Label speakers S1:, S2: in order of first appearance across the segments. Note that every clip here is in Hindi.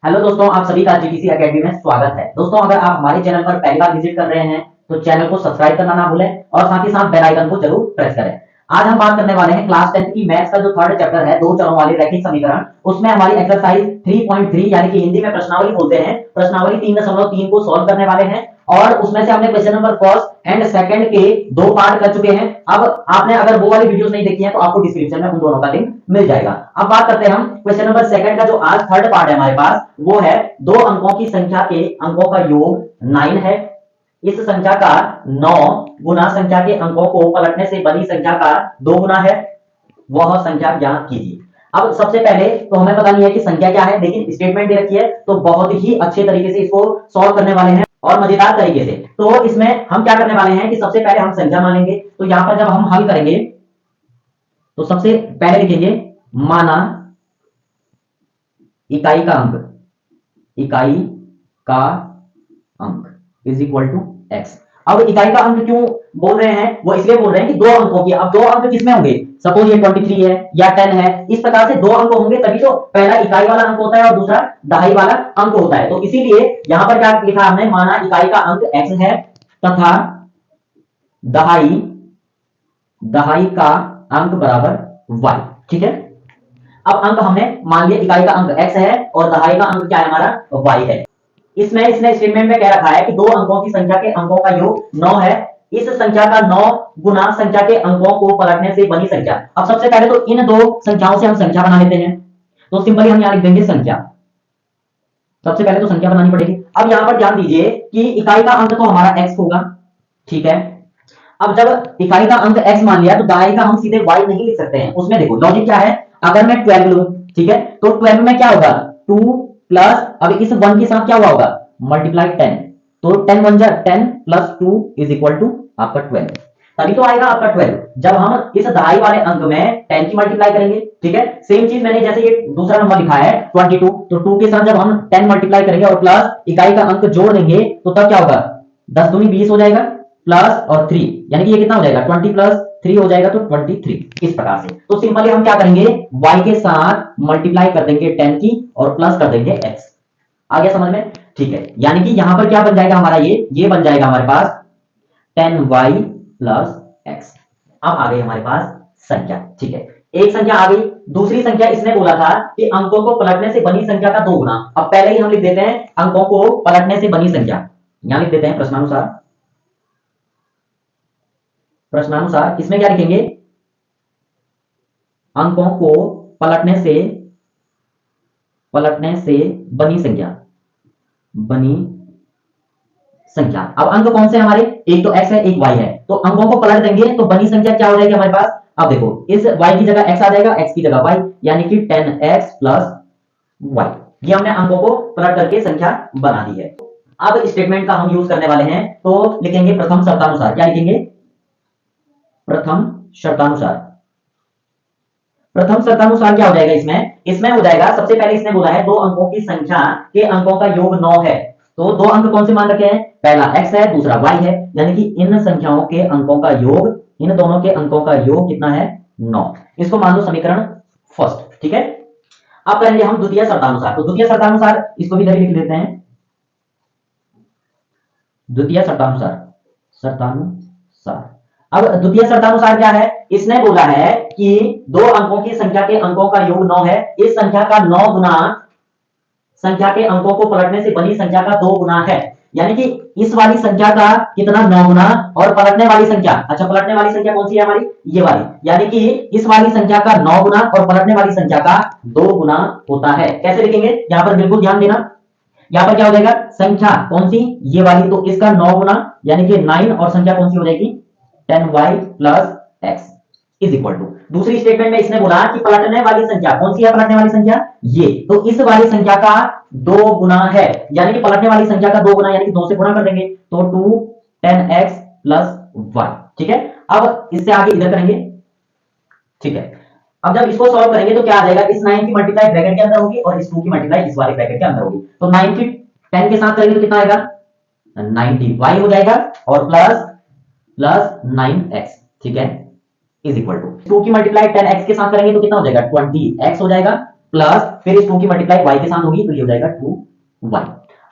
S1: हेलो दोस्तों, आप सभी का जीटीसी एकेडमी में स्वागत है। दोस्तों, अगर आप हमारे चैनल पर पहली बार विजिट कर रहे हैं तो चैनल को सब्सक्राइब करना ना भूलें और साथ ही साथ बेल आइकन को जरूर प्रेस करें। आज हम बात करने वाले हैं क्लास 10 की मैथ्स का जो थर्ड चैप्टर है, दो चरों वाले रैखिक समीकरण। उसमें हमारी एक्सरसाइज 3.3 यानी कि हिंदी में प्रश्नावली बोलते हैं, प्रश्नावली 3.3 को सॉल्व करने वाले हैं। और उसमें से हमने question number first and second के दो पार्ट कर चुके हैं। अब आपने अगर वो वाली वीडियोस नहीं देखी है तो आपको डिस्क्रिप्शन में उन दोनों का लिंक मिल जाएगा। अब बात करते हैं हम क्वेश्चन नंबर सेकंड का, जो आज थर्ड पार्ट है हमारे पास। वो है दो अंकों की संख्या के अंकों का योग 9 है। इस संख्या का 9 गुना संख्या के अंकों को पलटने से बनी संख्या का 2 गुना है, वह संख्या ज्ञात कीजिए। अब सबसे पहले तो हमें पता नहीं है कि संख्या क्या है, लेकिन स्टेटमेंट दे रखी है तो बहुत ही अच्छे तरीके से इसको सॉल्व करने वाले हैं और मजेदार तरीके से। तो इसमें हम क्या करने वाले हैं कि सबसे पहले हम संख्या मानेंगे। तो यहां पर जब हम हल करेंगे तो सबसे पहले लिखेंगे माना इकाई का अंक, इकाई का अंक इज इक्वल टू एक्स। अब इकाई का अंक क्यों बोल रहे हैं, वो इसलिए बोल रहे हैं कि दो अंकों की, अब दो अंक किसमें होंगे, सपोज ये 23 है या 10 है, इस प्रकार से दो अंक होंगे तभी तो पहला इकाई वाला अंक होता है और दूसरा दहाई वाला अंक होता है। तो इसीलिए यहां पर क्या लिखा हमने, माना इकाई का अंक x है तथा दहाई दहाई का अंक बराबर y। ठीक है, अब अंक हमने मान लिया, इकाई का अंक x है और दहाई का अंक क्या है हमारा, y है। इसमें इसने स्टेटमेंट में कह रखा है कि दो अंकों की संख्या के अंकों का योग 9 है। इस संख्या का 9 गुना संख्या के अंकों को पलटने से बनी संख्या। अब सबसे पहले तो इन दो संख्याओं से हम संख्या बना लेते हैं। तो सिंपली हम यहां लिख देंगे संख्या। सबसे पहले तो संख्या बनानी पड़ेगी। अब यहां पर ध्यान दीजिए कि इकाई का अंक तो हमारा x होगा, ठीक है। अब जब इकाई का अंक x मान लिया तो दहाई का हम सीधे y नहीं लिख सकते हैं। उसमें देखो लॉजिक क्या है, अगर मैं 12 लूं, ठीक है, तो 12 में क्या होगा 2 प्लस, अब इस 1 के साथ क्या हुआ होगा, मल्टीप्लाई 10। तो 10 1 जा 10 प्लस 2 इज इक्वल टू आपका 12। तभी तो आएगा आपका 12 जब हम इस दहाई वाले अंक में 10 की मल्टीप्लाई करेंगे। ठीक है, सेम चीज मैंने जैसे ये दूसरा नंबर लिखा है 22, तो 2 के साथ जब हम 10 मल्टीप्लाई करेंगे और प्लस इकाई का अंक जोड़ देंगे तो तब क्या होगा, 10 दूनी 20 हो जाएगा, प्लस और 3 यानी कि ये कितना हो जाएगा 20 प्लस 3 हो जाएगा तो 23। इस प्रकार से तो सिंपली हम क्या करेंगे, y के साथ मल्टीप्लाई कर देंगे 10 की और प्लस कर देंगे x। आ गया समझ में, ठीक है। यानी कि यहां पर क्या बन जाएगा हमारा, ये बन जाएगा हमारे पास 10y प्लस x। अब आ गई हमारे पास संख्या, ठीक है। एक संख्या आ गई। दूसरी संख्या इसने बोला था कि अंकों को पलटने से बनी संख्या का 2 गुना। अब पहले ही हम लिख देते हैं अंकों को पलटने से बनी संख्या, यहां लिख देते हैं प्रश्नानुसार। प्रश्नानुसार इसमें क्या लिखेंगे, अंकों को पलटने से बनी संख्या, बनी संख्या। अब अंक कौन से हमारे, एक तो x है एक y है, तो अंकों को पलट देंगे तो बनी संख्या क्या हो जाएगी हमारे पास। अब देखो इस y की जगह x आ जाएगा, x की जगह y, यानी कि 10x प्लस y। ये हमने अंकों को पलट करके संख्या बना दी है। अब स्टेटमेंट का हम यूज करने वाले हैं, तो लिखेंगे प्रथम शर्तानुसार। क्या लिखेंगे, प्रथम शर्तानुसार। प्रथम शर्तानुसार क्या हो जाएगा इसमें हो जाएगा, सबसे पहले इसने बोला है दो अंकों की संख्या के अंकों का योग 9 है। तो दो अंक कौन से मान रखे हैं, पहला x है दूसरा y है, यानी कि इन संख्याओं के अंकों का योग, इन दोनों के अंकों का योग कितना है 9। इसको मान लो समीकरण फर्स्ट, ठीक है। अब करेंगे हम द्वितीय शर्तानुसार। तो द्वितीय शर्तानुसार इसको भी इधर लिख लेते हैं, द्वितीय शर्तानुसार। अब द्वितीय शर्तानुसार क्या है, इसने बोला है कि दो अंकों की संख्या के अंकों का योग 9 है। इस संख्या का 9 गुना संख्या के अंकों को पलटने से बनी संख्या का 2 गुना है। यानी कि इस वाली संख्या का कितना 9 गुना, और पलटने वाली संख्या, अच्छा पलटने वाली संख्या कौन सी है हमारी, ये वाली, यानी कि इस वाली संख्या का 9 गुना और पलटने वाली संख्या का 2 गुना होता है। कैसे लिखेंगे, यहां पर बिल्कुल ध्यान देना। यहां पर क्या हो जाएगा, संख्या कौन सी, ये वाली, तो इसका 9 गुना यानी कि 9, और संख्या कौन सी हो जाएगी 10y plus x is equal to. दूसरी स्टेटमेंट में इसने बोला कि पलटने वाली संख्या कौन सी है, पलटने वाली संख्या ये, तो इस वाली संख्या का 2 गुना है, यानी कि पलटने वाली संख्या का 2 गुना, यानी कि 2 से गुणा कर देंगे तो 2 10x प्लस y। ठीक है, अब इससे आगे इधर करेंगे, ठीक है। अब जब इसको सॉल्व करेंगे तो क्या आ जाएगा, इस 9 की मल्टीप्लाई ब्रैकेट के अंदर होगी और इस 2 की मल्टीप्लाई इस वाले ब्रैकेट के अंदर होगी। तो 9 की 10 के साथ करेंगे तो कितना आएगा 90y हो जाएगा और प्लस 9x, ठीक है, इज इक्वल टू 2 की मल्टीप्लाई 10x के साथ करेंगे तो कितना हो जाएगा 20x हो जाएगा प्लस फिर इस 2 की मल्टीप्लाई y के साथ होगी तो ये हो जाएगा 2y।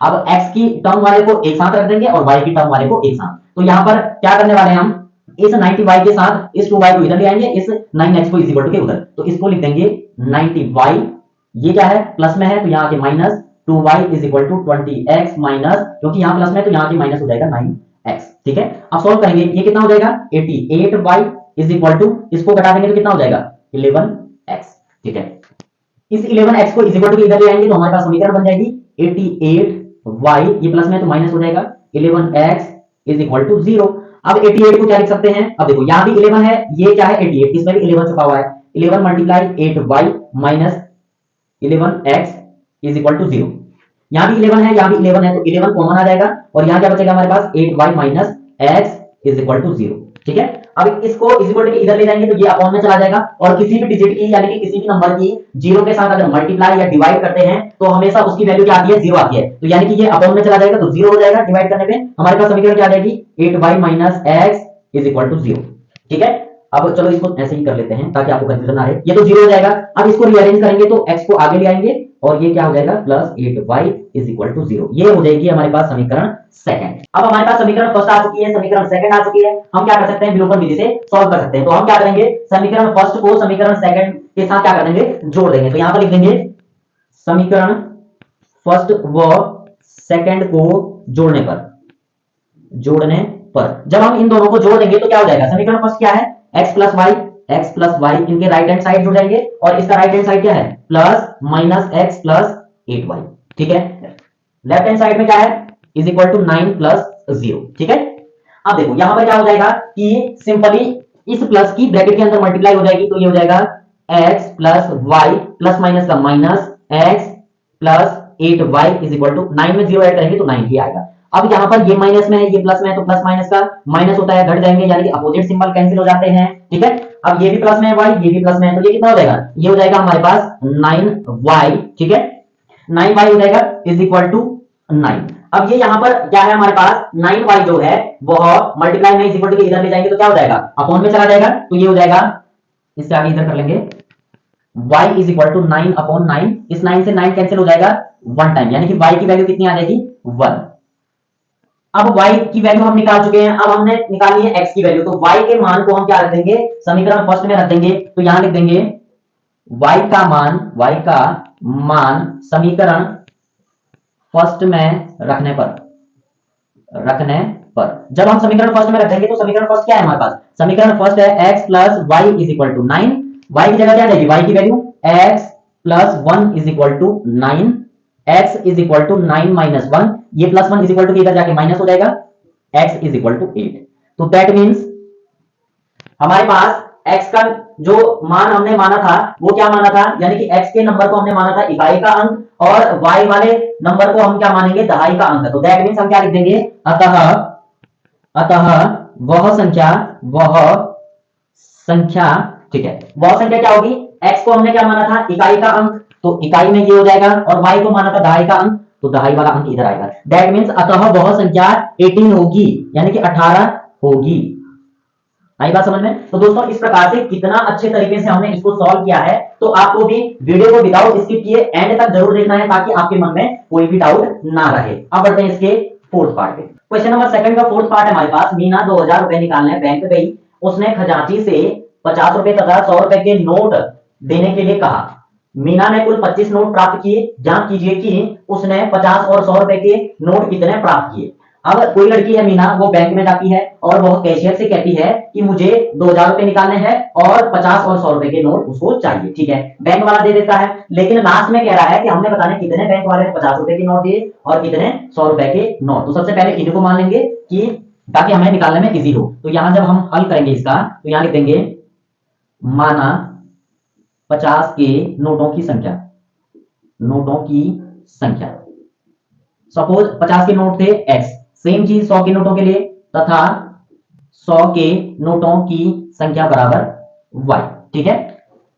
S1: अब x की टर्म वाले को एक साथ रख देंगे और y की टर्म वाले को एक साथ। तो यहां पर क्या करने वाले हैं हम, इस 90y के साथ इस 2y को इधर ले आएंगे, इस 9x को इज इक्वल टू के उधर, तो इसको लिख देंगे 90y, ये क्या है प्लस में है तो यहां के minus 2y is equal to 20x minus, क्योंकि यहां प्लस में तो यहां की माइनस हो जाएगा 9x। ठीक है, अब सॉल्व करेंगे, ये कितना हो जाएगा 88y इज इक्वल टू, इसको घटा देंगे तो कितना हो जाएगा 11x। ठीक है, इस 11x को इज इक्वल टू इधर ले आएंगे तो हमारे पास समीकरण बन जाएगी 88y, ये प्लस में तो माइनस हो जाएगा 11x इज इक्वल टू 0। अब 88 को क्या लिख सकते हैं, अब देखो यहां भी 11 है, ये क्या है 88, इसमें भी 11 छुपा हुआ है, 11 multiply 8y minus 11x is equal to 0। यहां भी 11 है, यहां भी 11 है, तो 11 कॉमन आ जाएगा और यहां क्या बचेगा हमारे पास 8y minus x is equal to 0। ठीक है, अब इसको इज इक्वल टू इधर ले जाएंगे तो ये अपॉन में चला जाएगा, और किसी भी डिजिट की यानी कि किसी भी नंबर की 0 के साथ अगर मल्टीप्लाई या डिवाइड करते हैं तो हमेशा उसकी वैल्यू क्या आती है 0 आती है, तो यानी कि ये अपॉन में चला जाएगा तो 0 हो जाएगा, डिवाइड करने पे हमारे पास समीकरण क्या आ जाएगी 8y minus x is equal to 0। ठीक है, अब चलो इसको ऐसे ही कर लेते हैं ताकि आपको कंफ्यूजन ना रहे, ये तो 0 हो जाएगा। अब इसको रीअरेंज करेंगे तो x को आगे ले आएंगे और ये क्या हो जाएगा plus 8y is equal to 0, ये हो जाएगी हमारे पास समीकरण सेकंड। अब हमारे पास समीकरण फर्स्ट आ चुकी है, समीकरण सेकंड आ चुकी है, हम क्या कर सकते हैं विलोपन विधि से सॉल्व कर सकते हैं। तो हम क्या करेंगे, समीकरण फर्स्ट को समीकरण सेकंड के साथ क्या कर देंगे जोड़ देंगे, तो यहां पर लिख देंगे समीकरण फर्स्ट व सेकंड को जोड़ने पर जब हम इन दोनों को जोड़ देंगे तो क्या हो जाएगा, समीकरण फर्स्ट क्या है x प्लस y इनके राइट हैंड साइड जुड़ जाएंगे और इसका राइट हैंड साइड क्या है plus minus x plus 8y। ठीक है, लेफ्ट हैंड साइड में क्या है इज इक्वल टू 9 प्लस 0। ठीक है, अब देखो यहां पर क्या हो जाएगा कि सिंपली इस प्लस की ब्रैकेट के अंदर मल्टीप्लाई हो जाएगी, तो ये हो जाएगा x plus y plus minus का minus x plus 8y is equal to 9 में 0 ऐड करेंगे तो 9 ही आएगा। अब यहां पर ये माइनस में है, ये प्लस में है, तो प्लस माइनस का माइनस होता है घट जाएंगे, यानी कि अपोजिट सिंबल कैंसिल हो जाते हैं। ठीक है, अब ये भी प्लस में है y, ये भी प्लस में है, तो ये कितना हो जाएगा, ये हो जाएगा हमारे पास 9y। ठीक है, 9y हो जाएगा इज इक्वल टू 9। अब ये यहां पर क्या है हमारे पास 9y जो है वह मल्टीप्लाई में इज इक्वल टू इधर ले जाएंगे तो क्या हो जाएगा अपॉन में चला जाएगा, तो ये हो जाएगा, इससे आगे इधर कर लेंगे y is equal to 9 upon 9, इस 9 से 9 कैंसिल हो जाएगा 1 टाइम, यानी कि y की वैल्यू कितनी आ जाएगी 1। अब y की वैल्यू हम निकाल चुके हैं, अब हमने निकाली है x की वैल्यू, तो y के मान को हम क्या रख देंगे समीकरण फर्स्ट में रख देंगे, तो यहां लिख देंगे y का मान समीकरण फर्स्ट में रखने पर जब हम समीकरण फर्स्ट में रख देंगे तो समीकरण फर्स्ट क्या है हमारे पास, समीकरण फर्स्ट है x plus Y is equal to 9, y की जगह क्या जाएगी y की value x plus 1 is equal to 9, x is equal to 9 minus 1, ये प्लस 1 इज इक्वल टू इधर जाके माइनस हो जाएगा, x इज इक्वल टू 8। तो दैट मींस हमारे पास x का जो मान हमने माना था वो क्या माना था, यानी कि x के नंबर को हमने माना था इकाई का अंक और y वाले नंबर को हम क्या मानेंगे दहाई का अंक। तो दैट मींस हम क्या लिख देंगे, अतः वह संख्या ठीक है, वह संख्या क्या होगी, x को हमने क्या माना था इकाई का अंक, तो इकाई में ये हो जाएगा, और y को माना था दहाई का अंक, तो दहाई वाला अंक इधर आएगा। दैट मींस अतः वह संख्या 18 होगी, यानी कि 18 होगी। आई बात समझ में। तो दोस्तों इस प्रकार से कितना अच्छे तरीके से हमने इसको सॉल्व किया है, तो आपको भी वीडियो को विदाउट स्किप किए एंड तक जरूर देखना है ताकि आपके मन में कोई भी डाउट ना रहे। अब बढ़ते हैं इसके फोर्थ पार्ट पे। क्वेश्चन नंबर सेकंड का फोर्थ पार्ट है हमारे पास, मीना 2000 रुपए निकालने बैंक गई, उसने खजांची से 50 रुपए तथा 100 रुपए के नोट देने के लिए कहा। मीना ने कुल 25 नोट प्राप्त किए, जांच कीजिए कि उसने 50 और 100 रुपए के नोट कितने प्राप्त किए। अब कोई लड़की है मीना, वो बैंक में जाती है और वो कैशियर से कहती है कि मुझे 2000 रुपए निकालने हैं और 50 और 100 रुपए के नोट उसको चाहिए। ठीक है, बैंक वाला दे देता है, लेकिन लास्ट में कह रहा है कि हमने पता नहीं कितने बैंक वाले ने 50 रुपए के नोट दिए और कितने 100 रुपए के नोट। तो सबसे पहले इनको मान लेंगे कि ताकि हमें निकालने में इजी हो। तो यहां जब हम हल करेंगे इसका, तो यहां लिख देंगे माना 50 के नोटों की संख्या, सपोज 50 के नोट थे x, सेम चीज 100 के नोटों के लिए, तथा 100 के नोटों की संख्या बराबर y। ठीक है,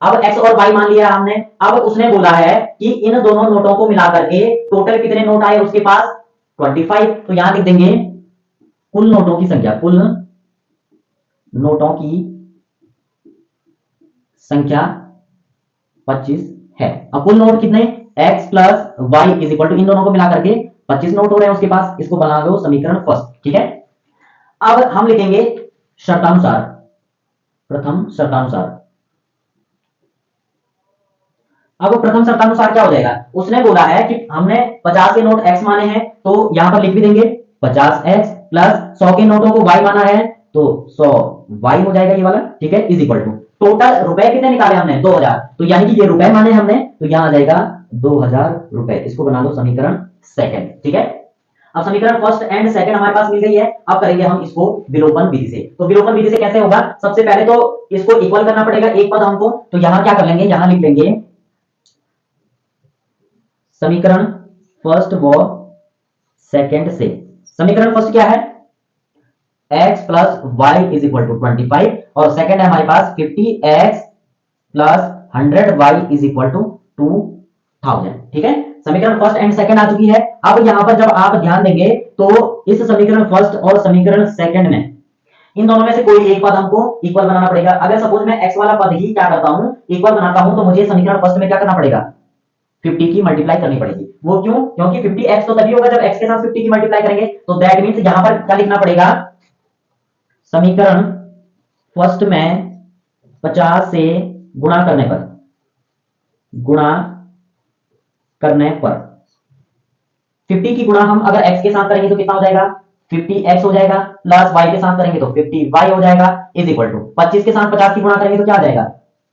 S1: अब x और y मान लिया हमने। अब उसने बोला है कि इन दोनों नोटों को मिलाकर के टोटल कितने नोट आए उसके पास 25। तो यहां लिख देंगे कुल नोटों की संख्या 25 है। अब कुल नोट कितने, x plus Y is equal to इन दोनों को मिला करके 25 नोट हो रहे हैं उसके पास, इसको बना दो समीकरण फर्स्ट, ठीक है। अब हम लिखेंगे शर्तानुसार, प्रथम शर्तानुसार। अब प्रथम शर्तानुसार क्या हो जाएगा, उसने बोला है कि हमने 50 के नोट x माने हैं तो यहां पर लिख भी देंगे 50x प्लस 100 के नोटों को y माना है तो 100y हो जाएगा ये वाला, ठीक है, इज इक्वल टू टोटल रुपए कितने निकाले हमने 2000, तो यानी कि ये रुपए माने हमने तो यहां आ जाएगा 2000 रुपए, इसको बना दो समीकरण सेकंड, ठीक है। अब समीकरण फर्स्ट एंड सेकंड हमारे पास मिल गई है। अब करेंगे हम इसको विलोपन विधि से। तो विलोपन विधि से कैसे होगा, सबसे पहले तो इसको इक्वल करना पड़ेगा एक पद हमको, तो यहां क्या कर लेंगे, यहां लिख लेंगे समीकरण फर्स्ट व सेकंड से। समीकरण फर्स्ट क्या है, x plus Y is equal to 25 और सेकंड है हमारे पास 50x plus 100y is equal to 2000, ठीक है। समीकरण फर्स्ट एंड सेकंड आ चुकी है। अब यहां पर जब आप ध्यान देंगे तो इस समीकरण फर्स्ट और समीकरण सेकंड में इन दोनों में से कोई एक पद हमको इक्वल बनाना पड़ेगा। अगर सपोज मैं x वाला पद ही क्या करता हूं, इक्वल बनाता हूं, तो मुझे समीकरण फर्स्ट में क्या करना पड़ेगा, 50 की मल्टीप्लाई करनी पड़ेगी। वो क्यों, क्योंकि 50x तो तभी होगा जब x के साथ 50 की मल्टीप्लाई करेंगे, तो दैट मींस यहां पर क्या लिखना पड़ेगा, समीकरण फर्स्ट में 50 से गुणा करने पर, गुणा करने पर 50 की गुणा हम अगर x के साथ करेंगे तो कितना हो जाएगा, 50x हो जाएगा, प्लस y के साथ करेंगे तो 50y हो जाएगा, इज इक्वल टू 25 के साथ 50 की गुणा करेंगे तो क्या आ जाएगा,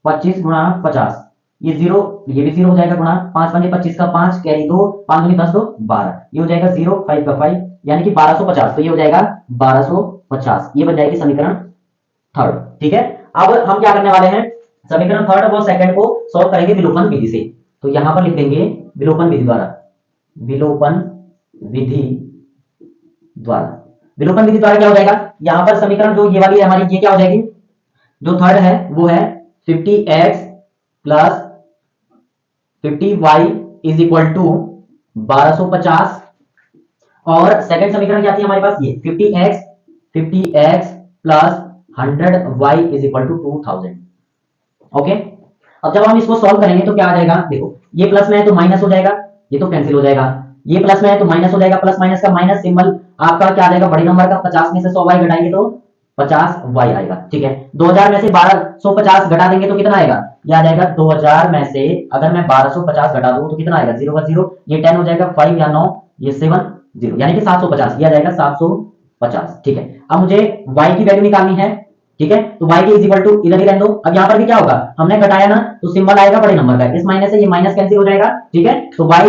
S1: 25 गुणा 50, ये जीरो, ये भी जीरो हो जाएगा, गुणा 5 पंजे 25 का 5 कैरी 2 5 दूनी 10 2 12, ये हो जाएगा 0 5 का 5 यानी कि 1250, तो ये हो जाएगा 1250, ये बन जाएगी समीकरण थर्ड, ठीक है। अब हम क्या करने वाले हैं, समीकरण थर्ड और सेकंड को सॉल्व करेंगे विलोपन विधि से। तो यहां पर लिख देंगे विलोपन विधि द्वारा, विलोपन विधि द्वारा, विलोपन विधि द्वारा क्या हो जाएगा, यहां पर समीकरण जो ये वाली है हमारी, ये क्या हो जाएगी, जो थर्ड है वो है 50x plus 50y is equal to 1250 और सेकंड समीकरण क्या आती है हमारे पास, ये 50x plus 100y is equal to 2000, okay. अब जब हम इसको सॉल्व करेंगे तो क्या आ जाएगा, देखो ये प्लस में है तो माइनस हो जाएगा, ये तो कैंसिल हो जाएगा, ये प्लस में है तो माइनस हो जाएगा, प्लस माइनस का माइनस सिंबल आपका क्या आ जाएगा, बड़े नंबर का 50 में से 100y घटाएंगे तो 50y आएगा, ठीक है। 2000 में से 1250 घटा देंगे तो कितना आएगा, ये आ जाएगा 2000 में से अगर मैं 1250 घटा दूं तो कितना आएगा, 0 का 0, ये 10 हो जाएगा, 5 या 9 ये 7 0 यानी कि 750, ये आ जाएगा 750, ठीक है। अब मुझे y की वैल्यू निकालनी है, ठीक है, तो y के इज इक्वल टू इधर ही रहने दो। अब यहां पर भी क्या होगा, हमने घटाया ना तो सिंबल आएगा बड़े नंबर का, इस माइनस से ये माइनस कैंसिल हो जाएगा, ठीक है। तो y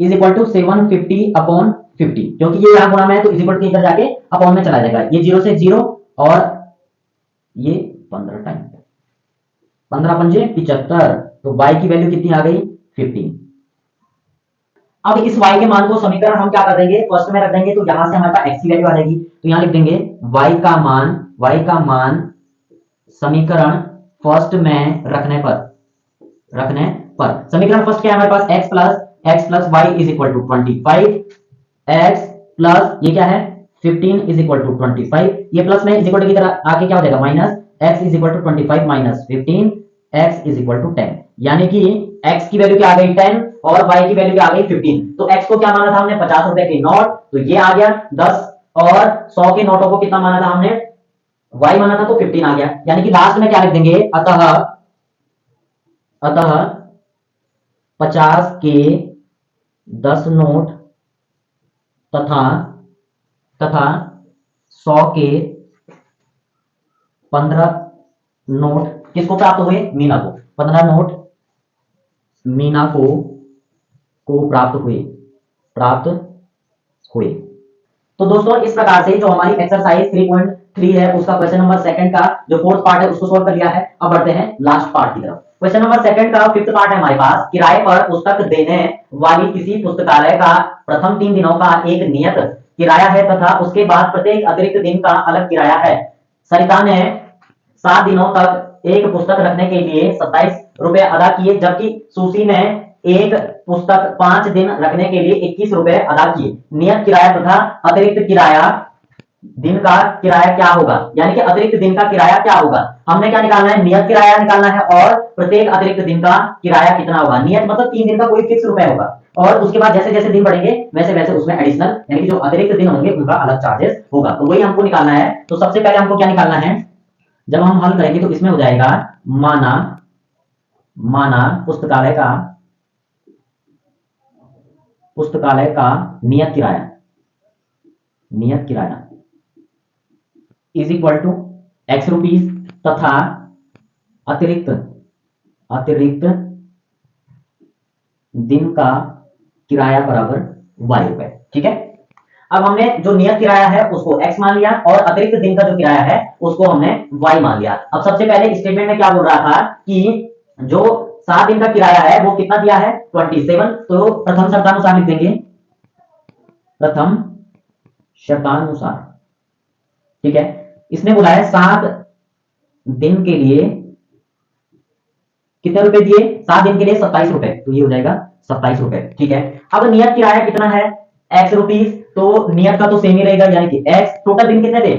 S1: is equal to 750 upon 50, क्योंकि ये यहां गुणा में है तो इज इक्वल टू इधर जाके अपॉन में चला जाएगा, ये 0 से 0 और ये 15 टाइम, 15 पंजे 75, तो y की वैल्यू कितनी आ गई 15। अब इस y के मान को समीकरण हम क्या कर देंगे, फर्स्ट में रख देंगे, तो यहां से हमारे पास x की वैल्यू आ जाएगी, तो यहां लिख देंगे y का मान समीकरण फर्स्ट में रखने पर समीकरण फर्स्ट क्या है हमारे पास, x plus y is equal to 25, x plus ये क्या है 15 इज इक्वल टू 25, ये प्लस में इज इक्वल टू की तरह आगे क्या हो जाएगा minus, x is equal to 25 minus 15, x is equal to 10, यानी कि x की वैल्यू क्या आ गई 10 और y की वैल्यू क्या आ गई 15। तो x को क्या माना था हमने 50 रुपए के नोट, तो ये आ गया 10 और 100 के नोटों को कितना माना था हमने, y माना था तो 15 आ गया, यानी कि लास्ट में क्या लिख देंगे, अतः 50 के 10 नोट तथा 100 के 15 नोट किसको प्राप्त हुए, मीना को, 15 नोट मीना को प्राप्त हुए। तो दोस्तों इस प्रकार से जो हमारी एक्सरसाइज 3.3 है उसका क्वेश्चन नंबर सेकंड का जो फोर्थ पार्ट है उसको सोल्व कर लिया है। अब बढ़ते हैं लास्ट पार्ट की तरफ। क्वेश्चन नंबर सेकंड का फिफ्थ पार्ट है हमारे पास, किराए पर पुस्तक देने वाली किसी पुस्तकालय का प्रथम 3 दिनों का एक नियत किराया है तथा उसके बाद प्रत्येक अतिरिक्त दिन का अलग किराया है। सरिता ने 7 दिनों तक एक पुस्तक रखने के लिए 27 रुपए अदा किए, जबकि सुशी ने एक पुस्तक 5 दिन रखने के लिए 21 रुपए अदा किए। नियत किराया तथा अतिरिक्त किराया दिन का किराया क्या होगा, यानी कि अतिरिक्त दिन का किराया क्या होगा। हमने क्या निकालना है, नियत किराया निकालना है, और प्रत्येक अतिरिक्त दिन का किराया कितना होगा। नियत मतलब 3 दिन का कोई फिक्स रुपए होगा, और उसके बाद जैसे जैसे दिन बढ़ेंगे वैसे वैसे उसमें एडिशनल यानी कि जो अतिरिक्त दिन होंगे उनका अलग चार्जेस होगा। तो वही हमको निकालना है। तो सबसे पहले हमको क्या निकालना है, जब हम हल करेंगे तो इसमें हो जाएगा माना माना पुस्तकालय का नियत किराया is equal to x rupees, तथा अतिरिक्त अतिरिक्त दिन का किराया बराबर वाई रुपए। ठीक है, अब हमने जो नियत किराया है उसको x मान लिया, और अतिरिक्त दिन का जो किराया है उसको हमने y मान लिया। अब सबसे पहले स्टेटमेंट में क्या बोल रहा था कि जो 7 दिन का किराया है वो कितना दिया है, 27। तो प्रथम शर्तानुसार लिख देंगे, प्रथम शर्तानुसार। ठीक है, इसने बोला है 7 दिन के लिए कितने रुपए दिए, 7 दिन के लिए 27 रुपए, तो ये हो जाएगा 27 रुपए। ठीक है, अब नियत किराया कितना है, x रुपीज, तो नियत का तो सेम ही रहेगा, यानी कि x। टोटल दिन कितने थे,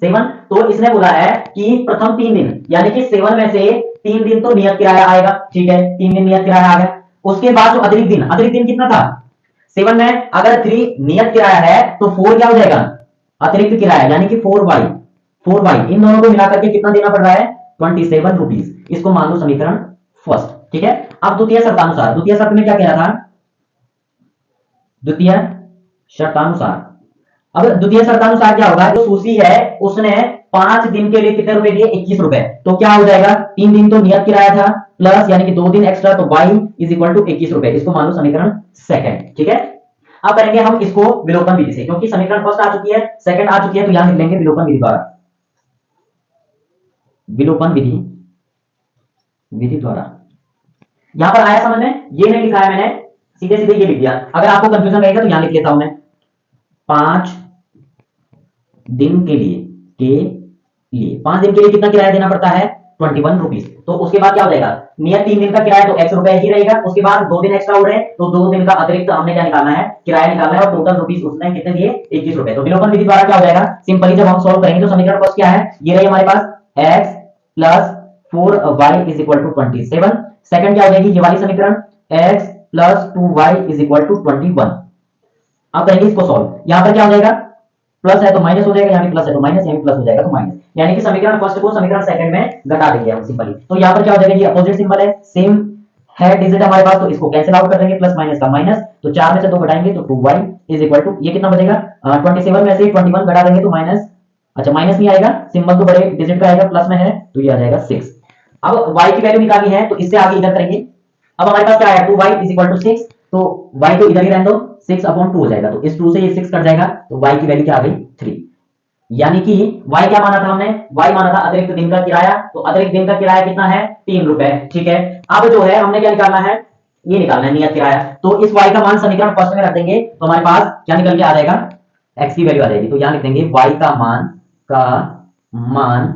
S1: 7। तो इसने बोला है कि प्रथम 3 दिन यानी कि 7 में से 3 दिन तो नियत किराया आएगा। ठीक है, 3 दिन नियत किराया आ गया। उसके बाद जो अतिरिक्त दिन कितना था, 7 में अगर 3 नियत किराया है तो 4 क्या हो जाएगा, अतिरिक्त किराया, यानी कि 4y इन दोनों को मिलाकर के कितना देना पड़ रहा है, 27 रुपीज। इसको मान लो समीकरण फर्स्ट। ठीक है, अब द्वितीय शर्तानुसार, द्वितीय शर्त में क्या कह रहा था, द्वितीय शर्तानुसार। अब द्वितीय शर्तानुसार क्या होगा, जो सूची है उसने 5 दिन के लिए कितने रुपए दिए, 21 रुपए। तो क्या हो जाएगा, 3 दिन तो नियत किराया था प्लस यानी कि 2 दिन एक्स्ट्रा, तो y इज इक्वल टू 21 रुपए। इसको मान लो समीकरण सेकंड। ठीक है, अब करेंगे हम इसको विलोपन विधि से, क्योंकि समीकरण फर्स्ट आ चुकी है, सेकंड आ चुकी है, तो यहां लिख लेंगे विलोपन विधि द्वारा। विलोपन विधि द्वारा यहां पर आया समझ में, ये नहीं लिखा है मैंने, सीधे सीधे ये लिख दिया। अगर आपको कंफ्यूजन रहेगा तो यहां लिख लेता हूं मैं, 5 दिन के लिए 5 दिन के लिए कितना किराया देना पड़ता है, 21 रुपीज। तो उसके बाद क्या हो जाएगा, नियत 3 दिन का किराया तो x रुपए ही रहेगा, उसके बाद 2 दिन एक्स्ट्रा हो रहे हैं, तो 2 दिन का अतिरिक्त हमने क्या निकालना है, किराया निकालना है, और टोटल रुपीज उसने कितने दिए, 21 रुपए। तो विलोपन विधि द्वारा क्या हो जाएगा, सिंपली जब हम सॉल्व करेंगे तो समीकरण फर्स्ट क्या है, ये रही हमारे पास x plus 4y is equal to 27। Second क्या हो जाएगी, ये वाली समीकरण x plus 2y is equal to 21। अब करेंगे इसको सॉल्व, यहां पर क्या हो जाएगा, प्लस है तो माइनस हो जाएगा, यहाँ भी प्लस है तो माइनस, यहाँ भी प्लस हो जाएगा तो माइनस, यानी कि समीकरण फर्स्ट को समीकरण सेकंड में घटा देंगे हम सिंपली। तो यहाँ पर क्या हो जाएगा, ये अपोजिट सिंबल है, सेम है डिजिट हमारे पास, तो इसको कैंसिल आउट कर देंगे, प्लस माइनस का माइनस, तो 4 में से 2 घटाएंगे तो 2y इज इक्वल टू, ये कितना बचेगा, 27 में से 21 घटा देंगे तो माइनस, अच्छा माइनस नहीं आएगा, सिंबल तो बड़े डिजिट का आएगा, प्लस में है तो ये आ जाएगा 6। अब y की वैल्यू निकालनी है तो इससे आगे इधर करेंगे। अब हमारे पास क्या है, 2y इज इक्वल टू 6, तो y को इधर ही रहने दो, 6/2 हो जाएगा, तो इस 2 से ये 6 कट जाएगा, तो y की वैल्यू क्या आ गई, 3। यानी कि y क्या माना था हमने, y माना था अतिरिक्त दिन का किराया, तो अतिरिक्त दिन का किराया कितना है, 3 रुपए। ठीक है, अब जो है हमने क्या निकालना है, ये निकालना है नियत किराया। तो इस y का मान समीकरण फर्स्ट में रख देंगे, तो हमारे पास क्या निकल के आ जाएगा, x की वैल्यू आ जाएगी। तो यहां लिख देंगे y का मान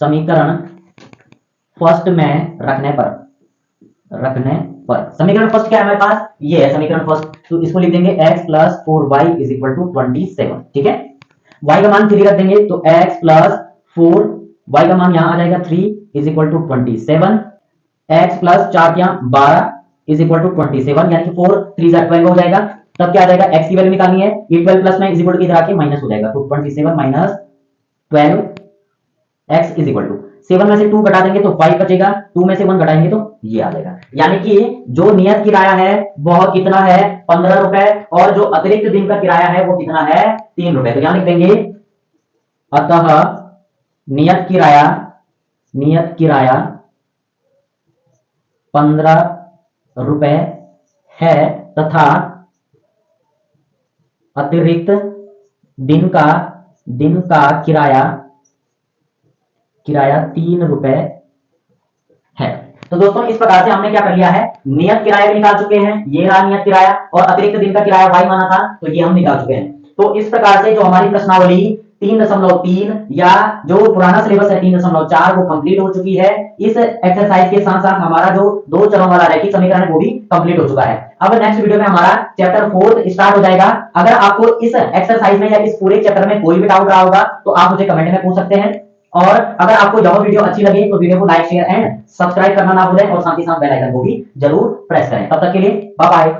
S1: समीकरण फर्स्ट में रखने पर समीकरण फर्स्ट क्या है हमारे पास, ये है समीकरण फर्स्ट, तो इसको लिख देंगे x plus 4y is equal to 27। ठीक है, y का मान 3 रख देंगे, तो x प्लस 4, y का मान यहां आ जाएगा 3 is equal to 27, x plus 4 क्या 12 इज इक्वल टू 27, यानी कि 4 3 जा 12 हो जाएगा। तब क्या आ जाएगा, x की वैल्यू निकालनी है, ये 12 प्लस में इज इक्वल टू इधर आके माइनस हो जाएगा, तो 27 minus 12 x is equal to 7 में से 2 घटा देंगे तो 5 बचेगा, 2 में से 1 घटाएंगे तो ये आ जाएगा। यानी कि जो नियत किराया है वह कितना है, 15 रुपए, और जो अतिरिक्त दिन का किराया है वो कितना है, 3 रुपए। तो यहां लिख देंगे अतः नियत किराया 15 रुपए है, तथा अतिरिक्त दिन का किराया 3 रुपए है। तो दोस्तों इस प्रकार से हमने क्या कर लिया है, नियत किराया भी निकाल चुके हैं, ये रहा नियत किराया, और अतिरिक्त दिन का किराया y माना था तो ये हम निकाल चुके हैं। तो इस प्रकार से जो हमारी प्रश्नावली 3.3 या जो पुराना सिलेबस है 3.4 वो कंप्लीट हो चुकी है। इस एक्सरसाइज के साथ साथ हमारा जो दो चरों वाला रैखिक समीकरण है वो भी कंप्लीट हो चुका है। अब नेक्स्ट वीडियो में हमारा चैप्टर 4 स्टार्ट हो जाएगा। अगर आपको इस एक्सरसाइज में या इस पूरे चैप्टर में कोई भी डाउट रहा होगा तो आप मुझे कमेंट में पूछ सकते हैं। और अगर आपको यह वीडियो अच्छी लगे तो वीडियो को लाइक शेयर एंड सब्सक्राइब करना ना भूलें और साथ ही साथ बेल आइकन को भी जरूर प्रेस करें। तब तक के लिए बाय बाय।